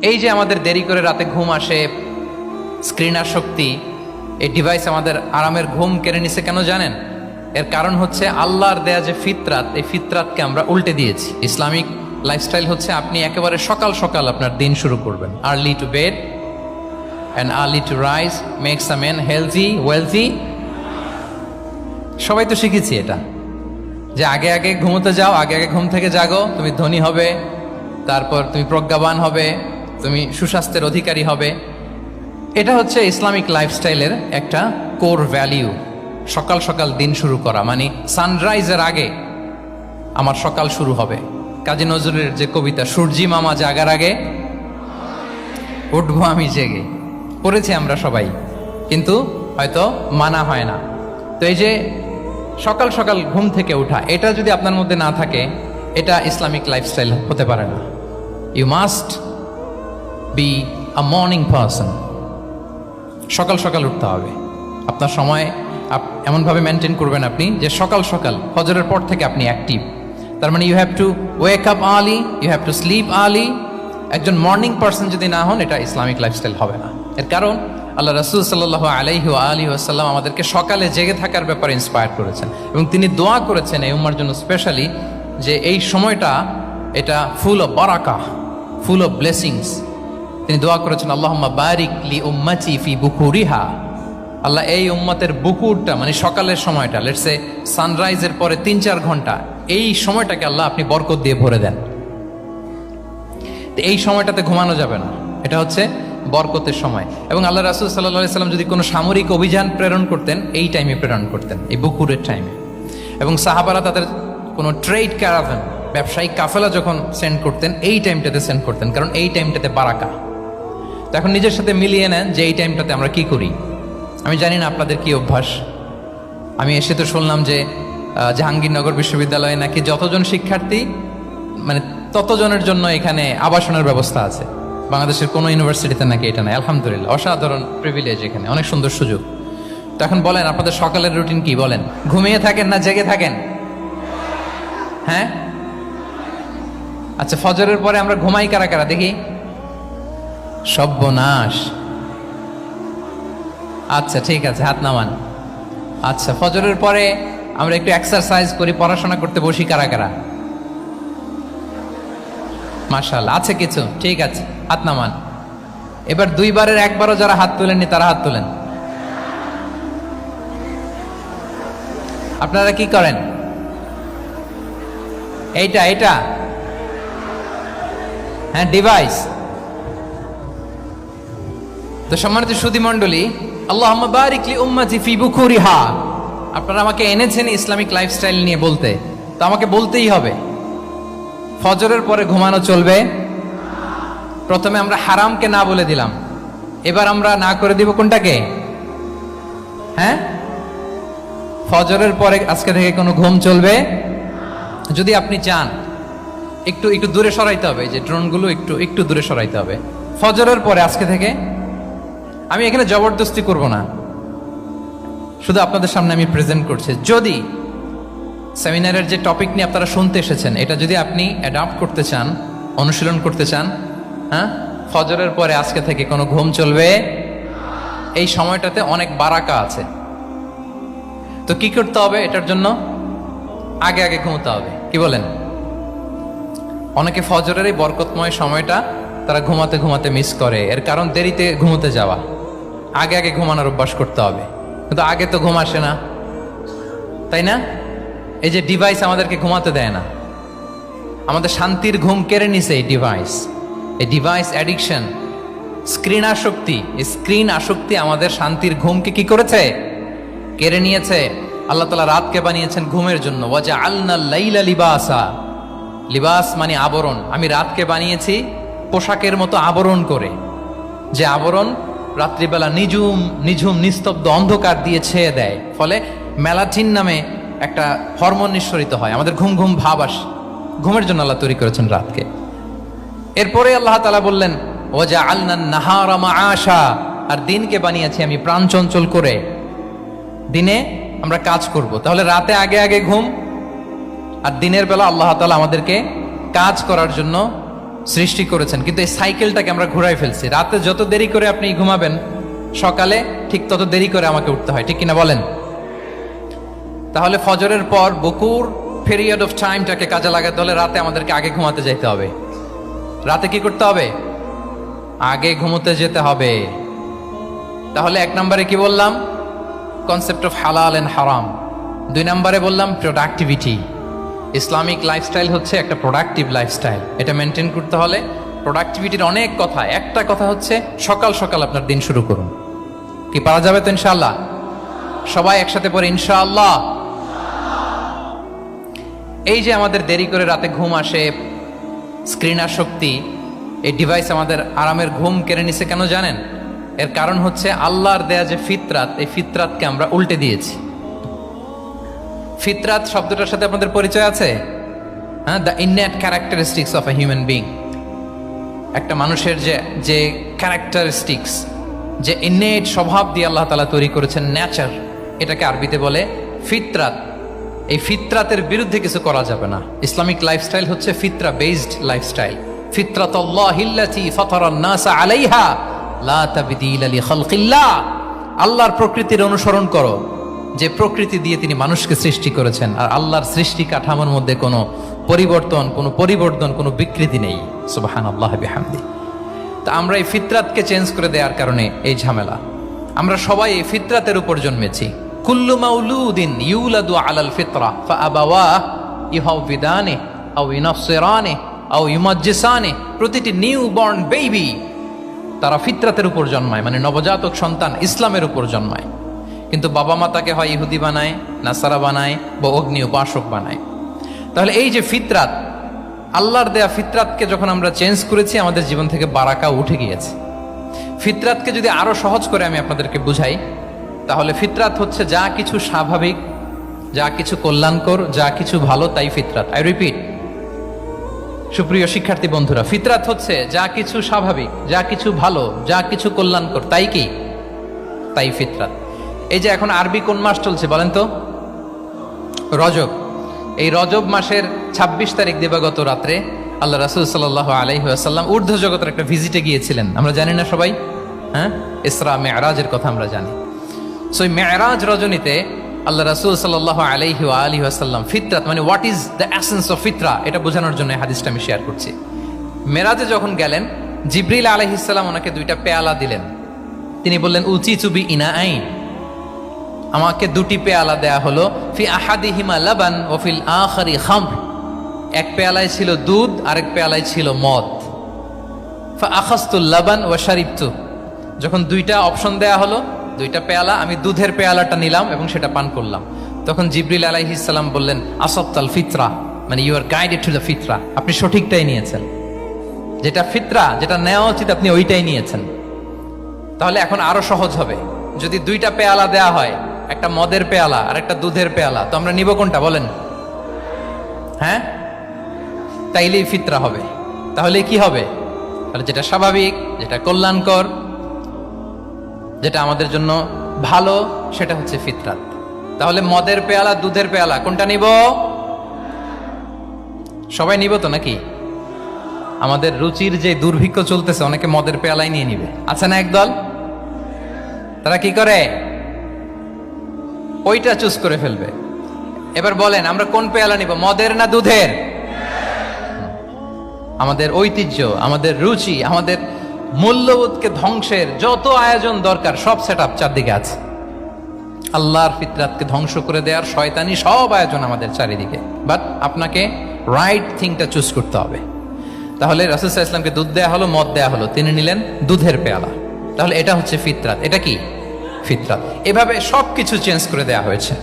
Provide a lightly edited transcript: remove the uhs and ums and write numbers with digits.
এই যে আমাদের দেরি করে রাতে ঘুম আসে, স্ক্রিন আসক্তি, এই ডিভাইস আমাদের আরামের ঘুম কেড়ে নিছে কেন জানেন? এর কারণ হচ্ছে আল্লাহর দেয়া যে ফিতরাত, এই ফিতরাতকে আমরা উল্টে দিয়েছি। ইসলামিক লাইফস্টাইল হচ্ছে আপনি একেবারে সকাল সকাল আপনার দিন শুরু করবেন। Early to bed and early to rise makes a man healthy wealthy. সবাই তো শিখেছি এটা, যে আগে আগে ঘুমোতে যাও, আগে আগে ঘুম থেকে জাগো, তুমি ধনী হবে, তারপর তুমি প্রজ্ঞাবান হবে, তুমি সুস্বাস্থ্যের অধিকারী হবে। এটা হচ্ছে ইসলামিক লাইফস্টাইলের একটা কোর ভ্যালিউ। সকাল সকাল দিন শুরু করা মানে সানরাইজের আগে আমার সকাল শুরু হবে। কাজী নজরুলের যে কবিতা, সূর্যি মামা জাগার আগে উঠবো আমি জেগে, পড়েছি আমরা সবাই, কিন্তু হয়তো মানা হয় না। তো এই যে সকাল সকাল ঘুম থেকে ওঠা, এটা যদি আপনার মধ্যে না থাকে, এটা ইসলামিক লাইফস্টাইল হতে পারে না। You must be a morning person. সকাল সকাল উঠতে হবে। আপনার সময় এমনভাবে মেনটেন করবেন আপনি যে সকাল সকাল ফজরের পর থেকে আপনি অ্যাক্টিভ। তার মানে you have to wake up early, you have to sleep early. একজন মর্নিং পারসন যদি না হন, এটা ইসলামিক লাইফস্টাইল হবে না। এর কারণ আল্লাহ রাসূল সাল্লাল্লাহু আলাইহি ওয়া আলিহি ওয়াসাল্লাম আমাদেরকে সকালে জেগে থাকার ব্যাপারে ইন্সপায়ার করেছেন, এবং তিনি দোয়া করেছেন এই উম্মার জন্য স্পেশালি, যে এই সময়টা এটা ফুল অফ বারাকা, ফুল অফ ব্লেসিংস। তিনি দোয়া করেছেন, আল্লাহুম্মা বারিক লি উম্মতি ফি বুকুরিহা। আল্লাহ এই উম্মতের বুকুরটা মানে সকালের সময়টা, লেটস সে সানরাইজের পরে ৩-৪ ঘন্টা, এই সময়টাকে আল্লাহ আপনি বরকত দিয়ে ভরে দেন। এই সময়টাতে ঘুমানো যাবে না, এটা হচ্ছে বরকতের সময়। এবং আল্লাহ রাসূল সাল্লাল্লাহু আলাইহি সাল্লাম যদি কোনো সামরিক অভিযান প্রেরণ করতেন, এই টাইমে প্রেরণ করতেন, এই বুকুরের টাইমে। এবং সাহাবারা তাদের কোনো ট্রেড ক্যারাভান, ব্যবসায়িক কাফেলা যখন সেন্ড করতেন, এই টাইমটাতে সেন্ড করতেন, কারণ এই টাইমটাতে বারাকা। তো এখন নিজের সাথে মিলিয়ে নেন যে এই টাইমটাতে আমরা কি করি। আমি জানি না আপনাদের কি অভ্যাস। আমি এসে তো শুনলাম যে জাহাঙ্গীরনগর বিশ্ববিদ্যালয়ে নাকি যতজন শিক্ষার্থী, মানে ততজনের জন্য এখানে আবাসনের ব্যবস্থা আছে। বাংলাদেশের কোনো ইউনিভার্সিটিতে নাকি এটা নাই। আলহামদুলিল্লাহ, অসাধারণ প্রিভিলেজ, এখানে অনেক সুন্দর সুযোগ। তো এখন বলেন, আপনাদের সকালের রুটিন কি? বলেন, ঘুমিয়ে থাকেন না জেগে থাকেন? হ্যাঁ, আচ্ছা, ফজরের পরে আমরা ঘুমাই কারা কারা দেখি? সর্বনাশ। আচ্ছা ঠিক আছে, হাত নামান। আচ্ছা, ফজরের পরে আমরা একটু এক্সারসাইজ করি, পড়াশোনা করতে বসি কারা কারা? মাশাআল্লাহ, আছে কিছু, ঠিক আছে, হাত নামান। এবার 2 বারের 1 বারও যারা হাত তোলেননি তারা হাত তোলেন। আপনারা কি করেন? এইটা এইটা হ্যাঁ, ডিভাইস। তো সম্মানিত সুধী মণ্ডলী, আল্লাহুম্মা বারিক লি উম্মতি ফি বুকুরিহা। আপনারা আমাকে এনেছেন ইসলামিক লাইফস্টাইল নিয়ে বলতে, তো আমাকে বলতেই হবে, ফজরের পরে ঘুমানো চলবে। প্রথমে আমরা হারামকে না বলে দিলাম, এবার আমরা না করে দিব কোনটাকে? হ্যাঁ, ফজরের পরে আজকে থেকে কোনো ঘুম চলবে। যদি আপনি চান, একটু একটু দূরে সরাইতে হবে, যে ড্রোনগুলো একটু একটু দূরে সরাইতে হবে। ফজরের পরে আজকে থেকে আমি এখানে জবরদস্তি করব না, শুধু আপনাদের সামনে আমি প্রেজেন্ট করছি। যদি সেমিনারের যে টপিক নিয়ে আপনারা শুনতে এসেছেন, এটা যদি আপনি অ্যাডাপ্ট করতে চান, অনুশীলন করতে চান, হ্যাঁ, ফজরের পরে আজকে থেকে কোনো ঘুম চলবে। এই সময়টাতে অনেক বারাকা আছে। তো কি করতে হবে? এটার জন্য আগে আগে ঘুমোতে হবে। কি বলেন? অনেকে ফজরের এই বরকতময় সময়টা তারা ঘুমাতে ঘুমাতে মিস করে। এর কারণ দেরিতে ঘুমোতে যাওয়া। আগে আগে ঘুমানোর অভ্যাস করতে হবে, কিন্তু আগে তো ঘুম আসে না, তাই না? এই যে ডিভাইস আমাদেরকে ঘুমাতে দেয় না, আমাদের শান্তির ঘুম কেড়ে নিছে এই ডিভাইস। এই ডিভাইস অ্যাডিকশন, স্ক্রিন আসক্তি, এই স্ক্রিন আসক্তি আমাদের শান্তির ঘুমকে কি করেছে? কেড়ে নিয়েছে। আল্লাহ তাআলা রাতকে বানিয়েছেন ঘুমের জন্য। ওয়াজআলনা লাইলা লিবাসা। লিবাস মানে আবরণ। আমি রাতকে বানিয়েছি পোশাকের মতো আবরণ করে, যে আবরণ রাত্রিবেলা নিঝুম নিঝুম নিস্তব্ধ অন্ধকার দিয়ে ছেয়ে দেয়। ফলে মেলাটিন নামে একটা হরমোন নিঃসরিত হয়, আমাদের ঘুম ঘুম ভাব আসে। ঘুমের জন্য আল্লাহ তৈরি করেছেন রাতকে। এরপরে আল্লাহ তাআলা বললেন, ওয়াজআলনা নাহারা মাআশা। আর দিনকে বানিয়েছি আমি প্রাণ চঞ্চল করে, দিনে আমরা কাজ করব। তাহলে রাতে আগে আগে ঘুম, আর দিনের বেলা আল্লাহ তাআলা আমাদেরকে কাজ করার জন্য সৃষ্টি করেছেন, কিন্তু এই সাইকেলটাকে আমরা ঘুরাই ফেলছি। রাতে যত দেরি করে আপনি ঘুমাবেন, সকালে ঠিক তত দেরি করে আমাকে উঠতে হয়, ঠিক কিনা বলেন? তাহলে ফজরের পর বকুর পিরিয়ড অফ টাইমটাকে কাজে লাগাতে হলে রাতে আমাদেরকে আগে ঘুমাতে যেতে হবে। রাতে কি করতে হবে? আগে ঘুমোতে যেতে হবে। তাহলে 1 নম্বরে কি বললাম? কনসেপ্ট অফ হালাল এন্ড হারাম। 2 নম্বরে বললাম প্রোডাক্টিভিটি। ইসলামিক লাইফস্টাইল হচ্ছে একটা প্রোডাক্টিভ লাইফস্টাইল। এটা মেনটেন করতে হলে প্রোডাক্টিভিটির অনেক কথা। একটা কথা হচ্ছে সকাল সকাল আপনার দিন শুরু করুন। কি পারা যাবে তো ইনশাআল্লাহ? সবাই একসাথে পড়ে ইনশাআল্লাহ। এই যে আমাদের দেরি করে রাতে ঘুম আসে, স্ক্রিন আসক্তি, এই ডিভাইস আমাদের আরামের ঘুম কেড়ে নিছে কেন জানেন? এর কারণ হচ্ছে আল্লাহর দেয়া যে ফিতরাত, এই ফিতরাতকে আমরা উল্টে দিয়েছি। ফিতরাত শব্দটার সাথে আপনাদের পরিচয় আছে? হ্যাঁ, the innate characteristics of a human being. একটা মানুষের যে ক্যারেক্টারিস্টিক্স, যে ইননেট স্বভাব দিয়ে আল্লাহ তাআলা তৈরি করেছেন, নেচার, এটাকে আরবিতে বলে ফিতরাত। এই ফিতরাতের বিরুদ্ধে কিছু করা যাবে না। ইসলামিক লাইফস্টাইল হচ্ছে ফিতরা বেসড লাইফস্টাইল। ফিতরাতুল্লাহিল্লাতী ফাতারান নাসা আলাইহা লা তাবদীলা লিখালকিল্লাহ। আল্লাহর প্রকৃতির অনুসরণ করো, যে প্রকৃতি দিয়ে তিনি মানুষকে সৃষ্টি করেছেন। আর আল্লাহর সৃষ্টি কাঠামোর মধ্যে কোনো পরিবর্তন, কোনো বিকৃতি নেই। সুবহানাল্লাহ বিহামদি। তা আমরা এই ফিতরাতকে চেঞ্জ করে দেওয়ার কারণে এই ঝামেলা। আমরা সবাই এই ফিতরাতের উপর জন্মেছি। কুল্লু মাউলুদিন ইউলাদু আলাল ফিতরা ফাআবাওয়াহু ইউহাউবিদানিহি আও ইউনাসসিরানিহি আও ইউমাজ্জিসানিহি। প্রতিটি নিউ বর্ন বেবি তারা ফিতরাতের উপর জন্মায়, মানে নবজাতক সন্তান ইসলামের উপর জন্মায়। কিন্তু বাবা মা তাকে হয় ইহুদি বানায়, নাসারা বানায়, বা অগ্নি উপাসক বানায়। তাহলে এই যে ফিতরাত, আল্লাহর দেয়া ফিতরাতকে যখন আমরা চেঞ্জ করেছি, আমাদের জীবন থেকে বারাকা উঠে গিয়েছে। ফিতরাতকে যদি আরো সহজ করে আমি আপনাদেরকে বুঝাই, তাহলে ফিতরাত হচ্ছে যা কিছু স্বাভাবিক, যা কিছু কল্যাণকর, যা কিছু ভালো, তাই ফিতরাত। আই রিপিট, সুপ্রিয় শিক্ষার্থী বন্ধুরা, ফিতরাত হচ্ছে যা কিছু স্বাভাবিক, যা কিছু ভালো, যা কিছু কল্যাণকর, তাই কি? তাই ফিতরাত। এই যে এখন আরবি কোন মাস চলছে বলেন তো? রজব। এই রজব মাসের 26 তারিখ দিবাগত রাত্রে আল্লাহ রাসূল সাল্লাল্লাহু আলাইহি ওয়াসাল্লাম ঊর্ধ্ব জগতের একটা ভিজিটে গিয়েছিলেন। আমরা জানি না সবাই? হ্যাঁ, ইসরা মেরাজের কথা আমরা জানি। সো এই মেরাজ রজনীতে আল্লাহ রাসূল সাল্লাল্লাহু আলাইহি ওয়া আলিহি ওয়াসাল্লাম ফিতরাত, মানে what is the essence of ফিতরা, এটা বোঝানোর জন্য এই হাদিসটা আমি শেয়ার করছি। মেরাজে যখন গেলেন, জিবরিল আলাইহিস সালাম ওনাকে 2টা পেয়ালা দিলেন। তিনি বললেন, উচিতু বি ইনাআইন, আমাকে 2টি পেয়ালা দেয়া হলো। ফি আহাদিহিমা লাবান ওয়া ফিল আখারি খামর। এক পেয়ালায় ছিল দুধ, আরেক পেয়ালায় ছিল মদ। ফা আখাযতুল লাবান ওয়া শারিবতু। যখন 2টা অপশন দেয়া হলো, 2টা পেয়ালা, আমি দুধের পেয়ালাটা নিলাম এবং সেটা পান করলাম। তখন জিবরিল আলাইহিস সালাম বললেন, আসাবতাল ফিতরা, মানে you are guided to the ফিতরা, আপনি সঠিকটাই নিয়েছেন। যেটা ফিতরা, যেটা নেওয়া উচিত, আপনি ওইটাই নিয়েছেন। তাহলে এখন আরো সহজ হবে। যদি 2টা পেয়ালা দেয়া হয়, একটা মদের পেয়ালা আর একটা দুধের পেয়ালা, তো আমরা নিব কোনটা বলেন? হ্যাঁ, তাইলেই ফিতরা হবে। তাহলে কি হবে? তাহলে যেটা স্বাভাবিক, যেটা কল্যাণকর, যেটা আমাদের জন্য ভালো, সেটা হচ্ছে ফিতরাত। তাহলে মদের পেয়ালা, দুধের পেয়ালা, কোনটা নিব? সবাই নিব তো নাকি? আমাদের রুচির যে দুর্ভিক্ষ চলতেছে, অনেকে মদের পেয়ালাই নিয়ে নিবে। আছে না একদল? তারা কি করে? ওইটা চুজ করে ফেলবে। এবার বলেন, আমরা কোন পেয়ালা নিব, মদের না দুধের? আমাদের ঐতিহ্য, আমাদের রুচি, আমাদের মূল্যবোধকে ধ্বংসের যত আয়োজন দরকার, সব সেটআপ চারদিকে আছে। আল্লাহর ফিতরাতকে ধ্বংস করে দেওয়ার শয়তানি সব আয়োজন আমাদের চারিদিকে। বাট আপনাকে রাইট থিংটা চুজ করতে হবে। তাহলে রাসূল সাল্লাল্লাহু আলাইহি ওয়াসাল্লামকে দুধ দেয়া হলো, মদ দেয়া হলো, তিনি নিলেন দুধের পেয়ালা। তাহলে এটা হচ্ছে ফিতরাত। এটা কি? ফিতরাত। এভাবে সবকিছু চেঞ্জ করে দেয়া হয়েছে।